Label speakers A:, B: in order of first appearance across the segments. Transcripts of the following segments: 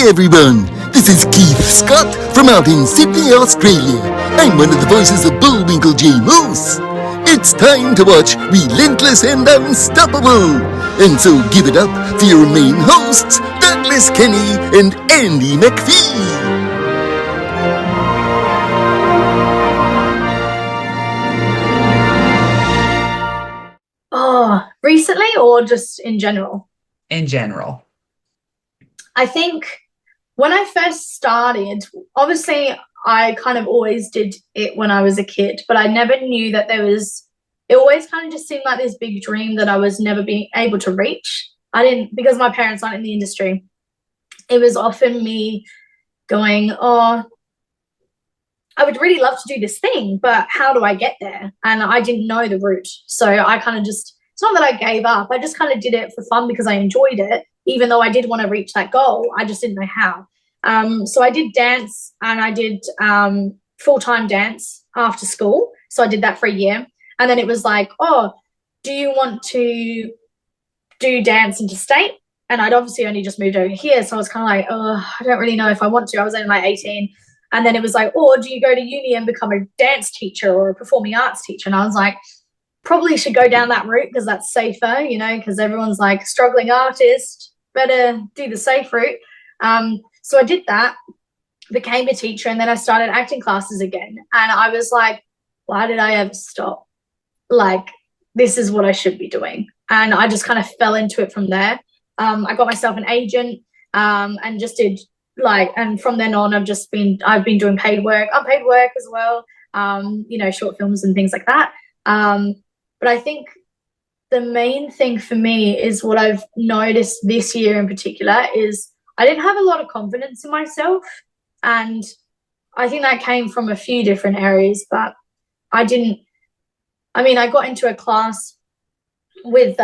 A: Hey everyone, this is Keith Scott from out in Sydney, Australia. I'm one of the voices of Bullwinkle J. Moose. It's time to watch Relentless and Unstoppable. And so give it up for your main hosts, Douglas Kenny and Andy McPhee.
B: Oh, recently or just in general?
C: In general.
B: I think when I first started, obviously I kind of always did it when I was a kid, but I never knew that it always kind of just seemed like this big dream that I was never being able to reach. Because my parents aren't in the industry, it was often me going, oh, I would really love to do this thing, but how do I get there? And I didn't know the route. So I kind of just, it's not that I gave up. I just kind of did it for fun because I enjoyed it, even though I did want to reach that goal. I just didn't know how. So I did dance, and I did full-time dance after school. So I did that for a year. And then it was like, oh, do you want to do dance interstate? And I'd obviously only just moved over here. So I was kind of like, oh, I don't really know if I want to. I was only like 18. And then it was like, or do you go to uni and become a dance teacher or a performing arts teacher? And I was like, probably should go down that route because that's safer, because everyone's like struggling artist, better do the safe route. So I did that, became a teacher, and then I started acting classes again. And I was like, why did I ever stop? Like, this is what I should be doing. And I just kind of fell into it from there. I got myself an agent and just did and from then on I've been doing paid work, unpaid work as well, short films and things like that. But I think the main thing for me is what I've noticed this year in particular is I didn't have a lot of confidence in myself. And I think that came from a few different areas, but I got into a class with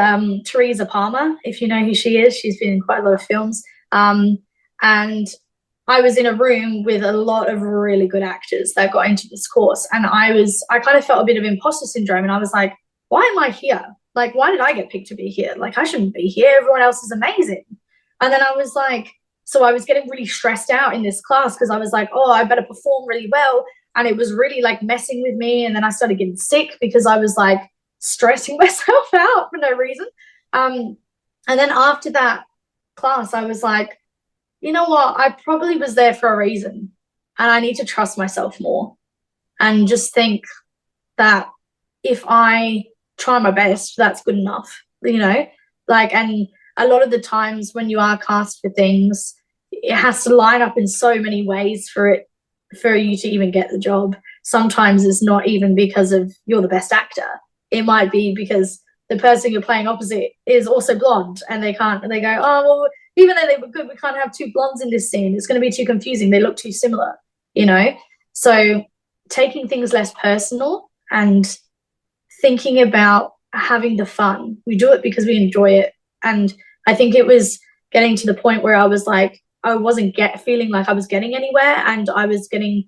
B: Teresa Palmer, if you know who she is. She's been in quite a lot of films. And I was in a room with a lot of really good actors that got into this course. And I kind of felt a bit of imposter syndrome. And I was like, why am I here? Like, why did I get picked to be here? Like, I shouldn't be here. Everyone else is amazing. And then I was like, so I was getting really stressed out in this class because I was like, oh, I better perform really well. And it was really like messing with me. And then I started getting sick because I was like stressing myself out for no reason. And then after that class, I was like, you know what? I probably was there for a reason, and I need to trust myself more and just think that if I try my best, that's good enough, and a lot of the times when you are cast for things, it has to line up in so many ways for you to even get the job. Sometimes it's not even because of you're the best actor. It might be because the person you're playing opposite is also blonde, and they go, oh, well, even though they were good, we can't have two blondes in this scene. It's going to be too confusing. They look too similar, So taking things less personal and thinking about having the fun. We do it because we enjoy it. And I think it was getting to the point where I was like, I wasn't feeling like I was getting anywhere, and I was getting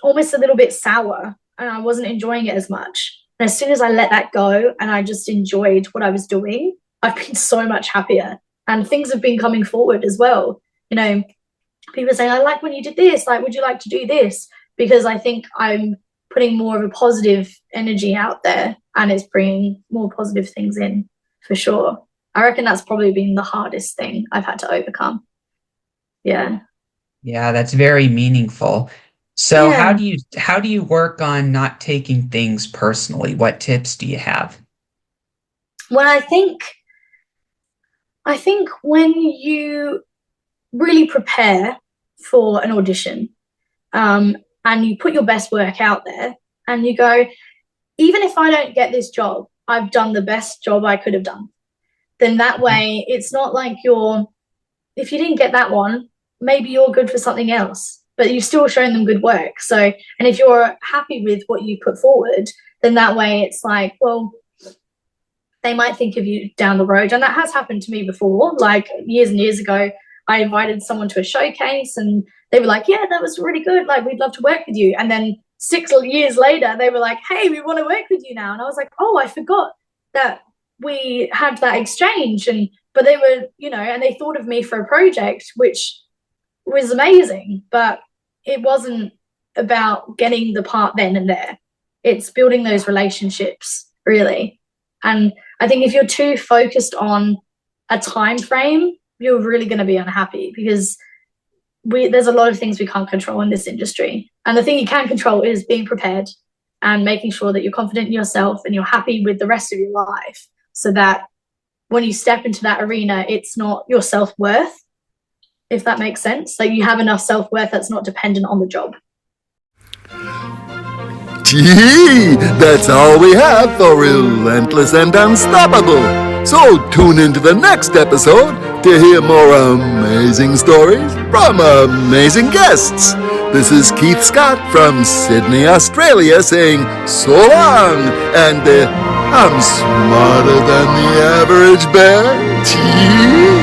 B: almost a little bit sour, and I wasn't enjoying it as much. And as soon as I let that go and I just enjoyed what I was doing, I've been so much happier. And things have been coming forward as well. People saying, I like when you did this. Like, would you like to do this? Because I think I'm putting more of a positive energy out there, and it's bringing more positive things in for sure. I reckon that's probably been the hardest thing I've had to overcome. Yeah.
C: Yeah, that's very meaningful. So
B: Yeah.
C: how do you work on not taking things personally? What tips do you have?
B: Well, I think when you really prepare for an audition, and you put your best work out there, and you go, even if I don't get this job, I've done the best job I could have done. Then that way, it's not like if you didn't get that one, maybe you're good for something else, but you've still shown them good work. So, and if you're happy with what you put forward, then that way it's like, well, they might think of you down the road. And that has happened to me before. Like years and years ago, I invited someone to a showcase and they were like, yeah, that was really good. Like, we'd love to work with you. And then 6 years later, they were like, hey, we want to work with you now. And I was like, oh, I forgot that we had that exchange. But they were, and they thought of me for a project, which was amazing, but it wasn't about getting the part then and there. It's building those relationships, really. And I think if you're too focused on a time frame, you're really going to be unhappy, because there's a lot of things we can't control in this industry. And the thing you can control is being prepared and making sure that you're confident in yourself and you're happy with the rest of your life, so that when you step into that arena, it's not your self-worth, if that makes sense. Like, you have enough self-worth that's not dependent on the job.
A: Gee, that's all we have for Relentless and Unstoppable. So tune into the next episode to hear more amazing stories from amazing guests. This is Keith Scott from Sydney, Australia, saying so long, and I'm smarter than the average bear. Gee.